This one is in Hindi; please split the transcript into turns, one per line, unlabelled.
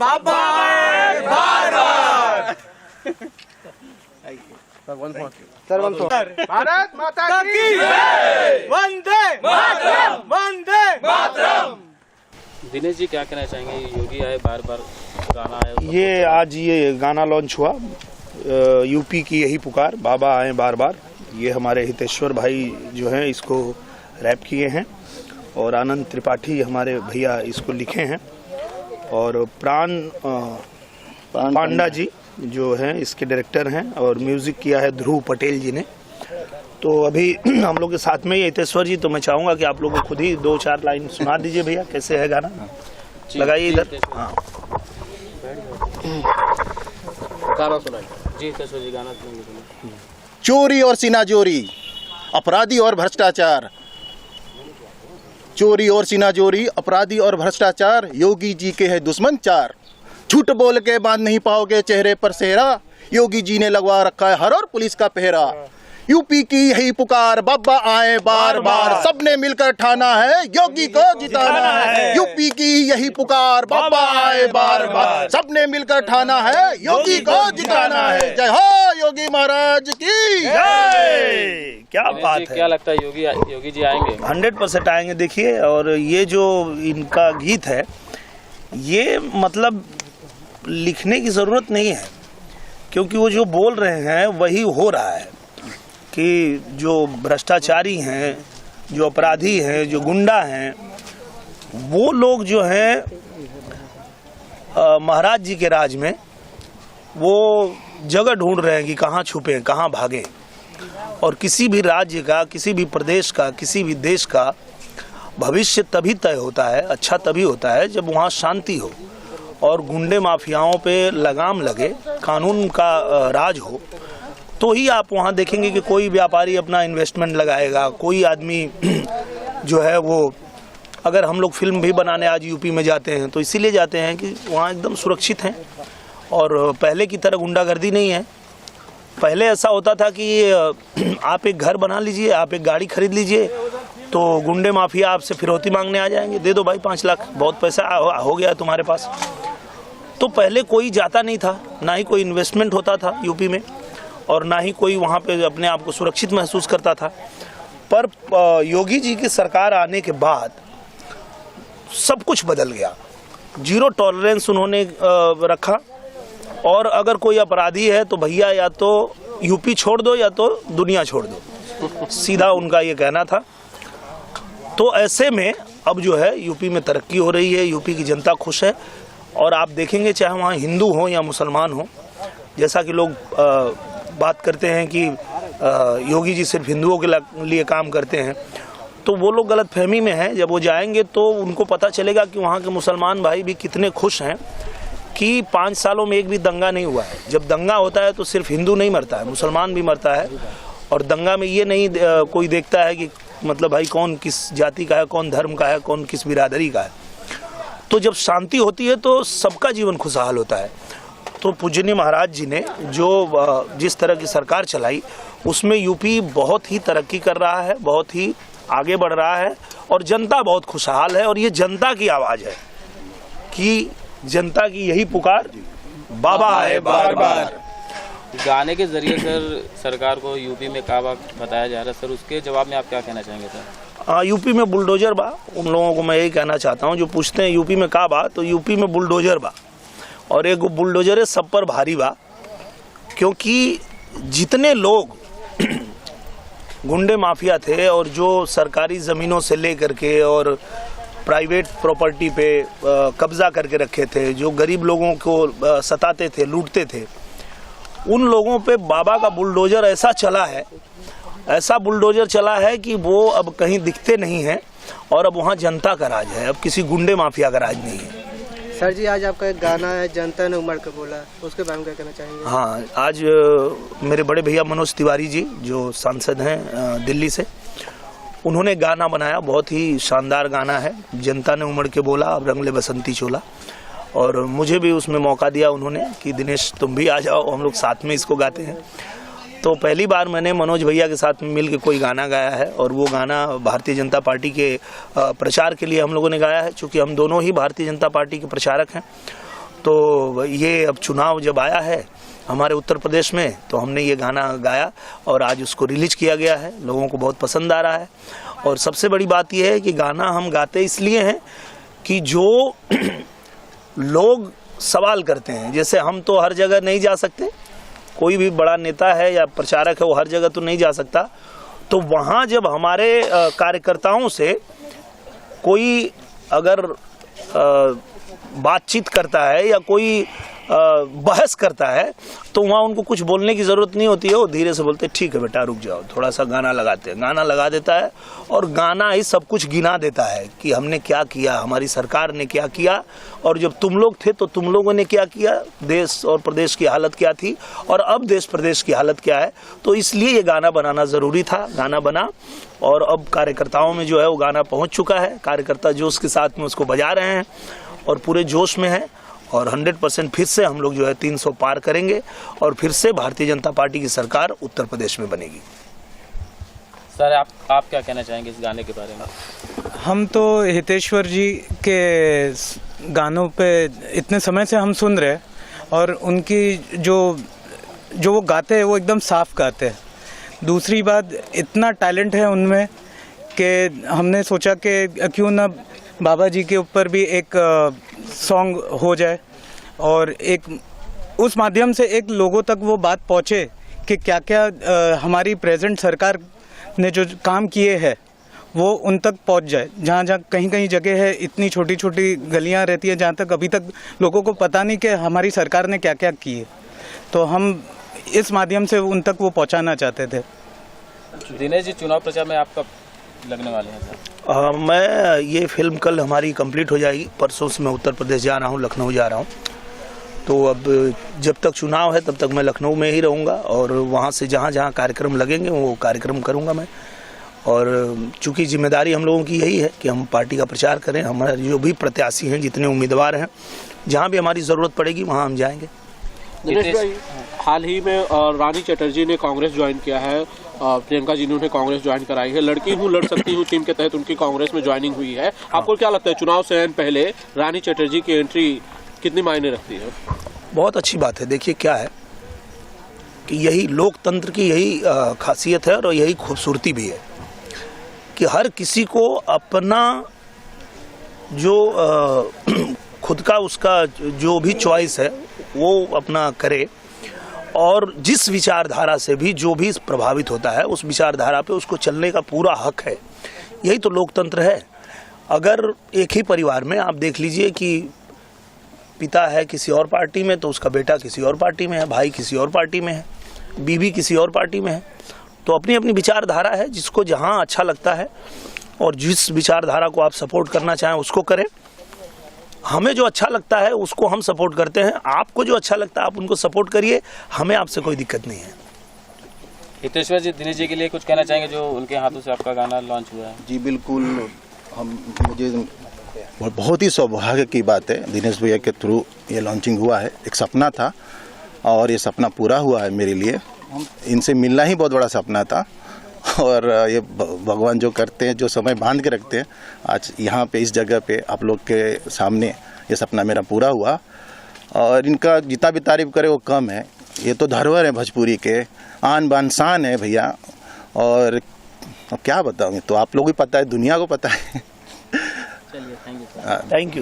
बाबा आए बार बार।
भारत माता की
वंदे मातरम, वंदे मातरम।
दिनेश जी क्या कहना चाहेंगे, योगी आए बार बार गाना आया?
ये आज ये गाना लॉन्च हुआ, यूपी की यही पुकार, बाबा आए बार बार। ये हमारे हितेश्वर भाई जो हैं इसको रैप किए हैं और आनंद त्रिपाठी हमारे भैया इसको लिखे हैं और प्राण पांडा जी जो हैं इसके डायरेक्टर हैं और म्यूजिक किया है ध्रुव पटेल जी ने। तो अभी हम लोग के साथ में ये हितेश्वर जी, तो मैं चाहूँगा कि आप लोग को खुद ही 2-4 लाइन सुना दीजिए भैया, कैसे है गाना, लगाइए इधर। हाँ
गाना सुनाइए जी, हितेश्वर जी गाना सुनाइए।
चोरी और सीनाजोरी, अपराधी और भ्रष्टाचार, चोरी और सीनाजोरी, अपराधी और भ्रष्टाचार, योगी जी के है दुश्मन चार। झूठ बोल के बांध नहीं पाओगे चेहरे पर सेहरा, योगी जी ने लगवा रखा है हर और पुलिस का पहरा। यूपी की यही पुकार, बाबा आए बार बार, सबने मिलकर ठाना है योगी को जिताना है। यूपी की यही पुकार, बाबा आए बार बार, सबने मिलकर ठाना है योगी को जिताना है। जय हो योगी महाराज की
जय। क्या बात है,
क्या लगता है योगी जी आएंगे?
100% आएंगे। देखिए, और ये जो इनका गीत है ये मतलब लिखने की ज़रूरत नहीं है, क्योंकि वो जो बोल रहे हैं वही हो रहा है कि जो भ्रष्टाचारी हैं, जो अपराधी हैं, जो गुंडा हैं, वो लोग जो हैं महाराज जी के राज में वो जगह ढूंढ रहे हैं कि कहाँ छुपे, कहाँ भागें। और किसी भी राज्य का, किसी भी प्रदेश का, किसी भी देश का भविष्य तभी तय होता है, अच्छा तभी होता है जब वहाँ शांति हो और गुंडे माफियाओं पे लगाम लगे, कानून का राज हो। तो ही आप वहाँ देखेंगे कि कोई व्यापारी अपना इन्वेस्टमेंट लगाएगा, कोई आदमी जो है वो, अगर हम लोग फिल्म भी बनाने आज यूपी में जाते हैं तो इसीलिए जाते हैं कि वहाँ एकदम सुरक्षित हैं और पहले की तरह गुंडागर्दी नहीं है। पहले ऐसा होता था कि आप एक घर बना लीजिए, आप एक गाड़ी खरीद लीजिए तो गुंडे माफिया आपसे फिरौती मांगने आ जाएंगे, दे दो भाई 5 लाख, बहुत पैसा हो गया तुम्हारे पास। तो पहले कोई जाता नहीं था, ना ही कोई इन्वेस्टमेंट होता था यूपी में और ना ही कोई वहाँ पे अपने आप को सुरक्षित महसूस करता था। पर योगी जी की सरकार आने के बाद सब कुछ बदल गया। 0 टॉलरेंस उन्होंने रखा और अगर कोई अपराधी है तो भैया या तो यूपी छोड़ दो या तो दुनिया छोड़ दो, सीधा उनका ये कहना था। तो ऐसे में अब जो है यूपी में तरक्की हो रही है, यूपी की जनता खुश है और आप देखेंगे चाहे वहाँ हिंदू हो या मुसलमान हो, जैसा कि लोग बात करते हैं कि योगी जी सिर्फ हिंदुओं के लिए काम करते हैं, तो वो लोग गलत फहमी में हैं। जब वो जाएंगे तो उनको पता चलेगा कि वहाँ के मुसलमान भाई भी कितने खुश हैं कि 5 सालों में एक भी दंगा नहीं हुआ है। जब दंगा होता है तो सिर्फ हिंदू नहीं मरता है, मुसलमान भी मरता है। और दंगा में ये नहीं कोई देखता है कि मतलब भाई कौन किस जाति का है, कौन धर्म का है, कौन किस बिरादरी का है। तो जब शांति होती है तो सबका जीवन खुशहाल होता है। तो पूजनीय महाराज जी ने जो जिस तरह की सरकार चलाई उसमें यूपी बहुत ही तरक्की कर रहा है, बहुत ही आगे बढ़ रहा है और जनता बहुत खुशहाल है। और ये जनता की आवाज़ है कि जनता की यही पुकार, बाबा आए बार बार।
गाने के जरिए सर सरकार को यूपी में काबा बताया जा रहा है, सर उसके जवाब में आप क्या कहना चाहेंगे सर?
यूपी में बुलडोजर बा। उन लोगों को मैं यही कहना चाहता हूँ जो पूछते हैं यूपी में का बा, तो यूपी में बुलडोजर बा और एक बुलडोजर है सब पर भारी बा। क्योंकि जितने लोग गुंडे माफिया थे और जो सरकारी ज़मीनों से ले करके और प्राइवेट प्रॉपर्टी पे कब्जा करके रखे थे, जो गरीब लोगों को सताते थे, लूटते थे, उन लोगों पे बाबा का बुलडोजर ऐसा चला है, ऐसा बुलडोजर चला है कि वो अब कहीं दिखते नहीं हैं और अब वहाँ जनता का राज है, अब किसी गुंडे माफिया का राज नहीं है।
सर जी, आज आपका एक गाना है जनता ने उमड़ कर बोला, उसके बारे में क्या कहना चाहेंगे?
हाँ, आज मेरे बड़े भैया मनोज तिवारी जी जो सांसद हैं दिल्ली से, उन्होंने गाना बनाया, बहुत ही शानदार गाना है, जनता ने उमड़ के बोला अब रंग ले बसंती चोला। और मुझे भी उसमें मौका दिया उन्होंने कि दिनेश तुम भी आ जाओ, हम लोग साथ में इसको गाते हैं। तो पहली बार मैंने मनोज भैया के साथ मिल के कोई गाना गाया है और वो गाना भारतीय जनता पार्टी के प्रचार के लिए हम लोगों ने गाया है, चूँकि हम दोनों ही भारतीय जनता पार्टी के प्रचारक हैं। तो ये अब चुनाव जब आया है हमारे उत्तर प्रदेश में, तो हमने ये गाना गाया और आज उसको रिलीज किया गया है। लोगों को बहुत पसंद आ रहा है। और सबसे बड़ी बात यह है कि गाना हम गाते इसलिए हैं कि जो लोग सवाल करते हैं, जैसे हम तो हर जगह नहीं जा सकते, कोई भी बड़ा नेता है या प्रचारक है वो हर जगह तो नहीं जा सकता, तो वहाँ जब हमारे कार्यकर्ताओं से कोई अगर बातचीत करता है या कोई बहस करता है, तो वहाँ उनको कुछ बोलने की ज़रूरत नहीं होती है। वो धीरे से बोलते ठीक है बेटा रुक जाओ, थोड़ा सा गाना लगाते हैं। गाना लगा देता है और गाना ही सब कुछ गिना देता है कि हमने क्या किया, हमारी सरकार ने क्या किया, और जब तुम लोग थे तो तुम लोगों ने क्या किया, देश और प्रदेश की हालत क्या थी और अब देश प्रदेश की हालत क्या है। तो इसलिए ये गाना बनाना ज़रूरी था। गाना बना और अब कार्यकर्ताओं में जो है वो गाना पहुँच चुका है। कार्यकर्ता जोश के साथ में उसको बजा रहे हैं और पूरे जोश में है। और 100% फिर से हम लोग जो है 300 पार करेंगे और फिर से भारतीय जनता पार्टी की सरकार उत्तर प्रदेश में बनेगी।
सर आप क्या कहना चाहेंगे इस गाने के बारे में?
हम तो हितेश्वर जी के गानों पे इतने समय से हम सुन रहे हैं और उनकी जो वो गाते हैं वो एकदम साफ गाते हैं। दूसरी बात, इतना टैलेंट है उनमें कि हमने सोचा कि क्यों ना बाबा जी के ऊपर भी एक सॉन्ग हो जाए और एक उस माध्यम से एक लोगों तक वो बात पहुँचे कि क्या क्या हमारी प्रेजेंट सरकार ने जो काम किए हैं वो उन तक पहुँच जाए। जहाँ जहाँ कहीं कहीं जगह है, इतनी छोटी छोटी गलियाँ रहती है जहाँ तक अभी तक लोगों को पता नहीं कि हमारी सरकार ने क्या क्या किए, तो हम इस माध्यम से उन तक वो पहुँचाना चाहते थे।
दिनेश जी, चुनाव प्रचार में आप कब लगने वाले हैं सर?
मैं ये फिल्म कल हमारी कंप्लीट हो जाएगी। परसों से मैं उत्तर प्रदेश जा रहा हूँ, लखनऊ जा रहा हूँ। तो अब जब तक चुनाव है तब तक मैं लखनऊ में ही रहूँगा और वहाँ से जहाँ जहाँ कार्यक्रम लगेंगे वो कार्यक्रम करूँगा मैं। और चूँकि जिम्मेदारी हम लोगों की यही है कि हम पार्टी का प्रचार करें। हमारे जो भी प्रत्याशी हैं, जितने उम्मीदवार हैं, जहाँ भी हमारी ज़रूरत पड़ेगी वहाँ हम जाएंगे।
दिनेश भाई, हाल ही में रानी चटर्जी ने कांग्रेस ज्वाइन किया है, प्रियंका जी ने उन्हें कांग्रेस ज्वाइन कराई है। लड़की हूँ लड़ सकती हूँ टीम के तहत उनकी कांग्रेस में ज्वाइनिंग हुई है। आपको क्या लगता है चुनाव से पहले रानी चटर्जी की एंट्री कितनी मायने रखती है?
बहुत अच्छी बात है। देखिए क्या है कि यही लोकतंत्र की यही खासियत है और यही खूबसूरती भी है कि हर किसी को अपना जो खुद का उसका जो भी चॉइस है वो अपना करे और जिस विचारधारा से भी जो भी प्रभावित होता है उस विचारधारा पे उसको चलने का पूरा हक है। यही तो लोकतंत्र है। अगर एक ही परिवार में आप देख लीजिए कि पिता है किसी और पार्टी में तो उसका बेटा किसी और पार्टी में है, भाई किसी और पार्टी में है, बीवी किसी और पार्टी में है, तो अपनी अपनी विचारधारा है। जिसको जहाँ अच्छा लगता है और जिस विचारधारा को आप सपोर्ट करना चाहें उसको करें। हमें जो अच्छा लगता है उसको हम सपोर्ट करते हैं। आपको जो अच्छा लगता है आप उनको सपोर्ट करिए, हमें आपसे कोई दिक्कत नहीं है।
हितेश्वर जी, दिनेश जी के लिए कुछ कहना चाहेंगे जो उनके हाथों से आपका गाना लॉन्च हुआ है?
जी बिल्कुल, मुझे बहुत ही सौभाग्य की बात है, दिनेश भैया के थ्रू ये लॉन्चिंग हुआ है। एक सपना था और ये सपना पूरा हुआ है मेरे लिए। इनसे मिलना ही बहुत बड़ा सपना था और ये भगवान जो करते हैं, जो समय बांध के रखते हैं, आज यहाँ पे इस जगह पे आप लोग के सामने ये सपना मेरा पूरा हुआ। और इनका जितना भी तारीफ करे वो कम है। ये तो धरोहर है भोजपुरी के, आन बान शान है भैया। और अब क्या बताऊँ, तो आप लोग भी पता है, दुनिया को पता है।
चलिए, थैंक यू।
Thank you.